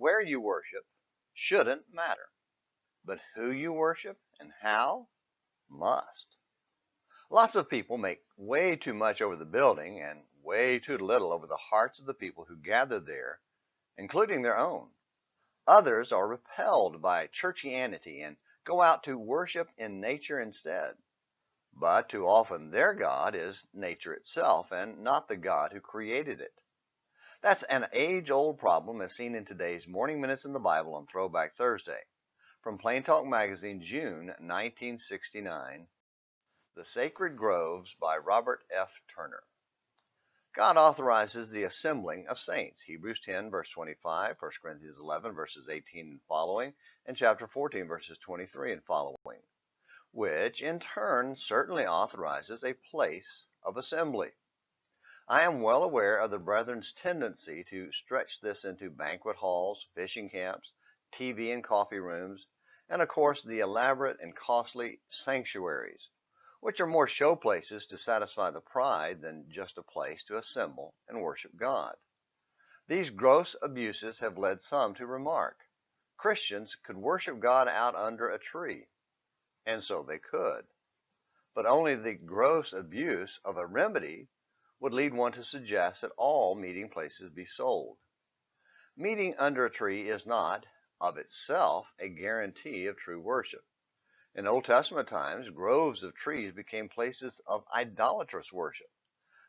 where you worship shouldn't matter, but who you worship and how must. Lots of people make way too much over the building and way too little over the hearts of the people who gather there, including their own. Others are repelled by churchianity and go out to worship in nature instead. But too often their God is nature itself and not the God who created it. That's an age-old problem as seen in today's Morning Minutes in the Bible on Throwback Thursday. From Plain Talk Magazine, June 1969, The Sacred Groves by Robert F. Turner. God authorizes the assembling of saints. Hebrews 10, verse 25, 1 Corinthians 11, verses 18 and following, and chapter 14, verses 23 and following, which in turn certainly authorizes a place of assembly. I am well aware of the brethren's tendency to stretch this into banquet halls, fishing camps, TV and coffee rooms, and of course the elaborate and costly sanctuaries, which are more showplaces to satisfy the pride than just a place to assemble and worship God. These gross abuses have led some to remark, Christians could worship God out under a tree, and so they could. But only the gross abuse of a remedy would lead one to suggest that all meeting places be sold. Meeting under a tree is not, of itself, a guarantee of true worship. In Old Testament times, groves of trees became places of idolatrous worship.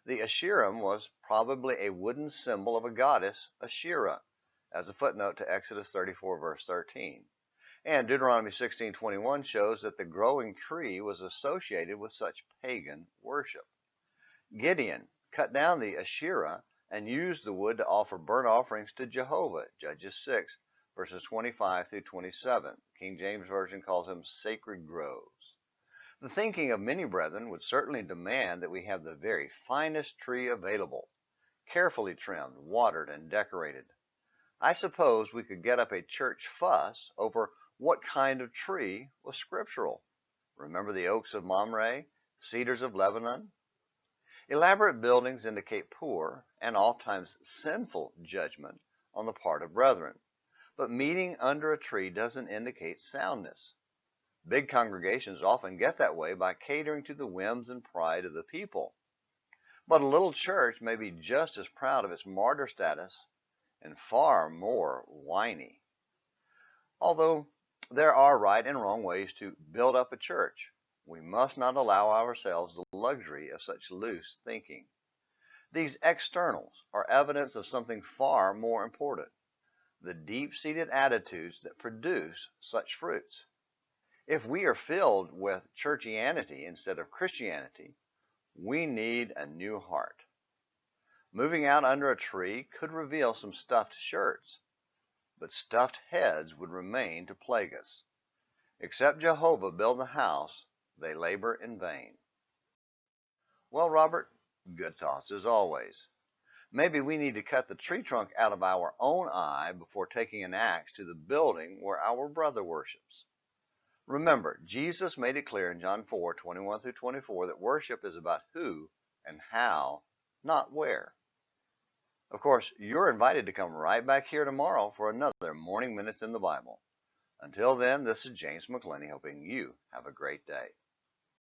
The Asherim was probably a wooden symbol of a goddess, Asherah, as a footnote to Exodus 34, verse 13. And Deuteronomy 16:21 shows that the growing tree was associated with such pagan worship. Gideon cut down the Asherah and used the wood to offer burnt offerings to Jehovah, Judges 6, verses 25 through 27. King James Version calls them sacred groves. The thinking of many brethren would certainly demand that we have the very finest tree available, carefully trimmed, watered, and decorated. I suppose we could get up a church fuss over what kind of tree was scriptural. Remember the oaks of Mamre, cedars of Lebanon? Elaborate buildings indicate poor and oftentimes sinful judgment on the part of brethren. But meeting under a tree doesn't indicate soundness. Big congregations often get that way by catering to the whims and pride of the people. But a little church may be just as proud of its martyr status and far more whiny. Although there are right and wrong ways to build up a church, we must not allow ourselves the luxury of such loose thinking. These externals are evidence of something far more important, the deep-seated attitudes that produce such fruits. If we are filled with churchianity instead of Christianity, we need a new heart. Moving out under a tree could reveal some stuffed shirts, but stuffed heads would remain to plague us. Except Jehovah build the house, they labor in vain. Well, Robert, good thoughts as always. Maybe we need to cut the tree trunk out of our own eye before taking an axe to the building where our brother worships. Remember, Jesus made it clear in John 4:21 through 24 that worship is about who and how, not where. Of course, you're invited to come right back here tomorrow for another Morning Minutes in the Bible. Until then, this is James McClenny hoping you have a great day.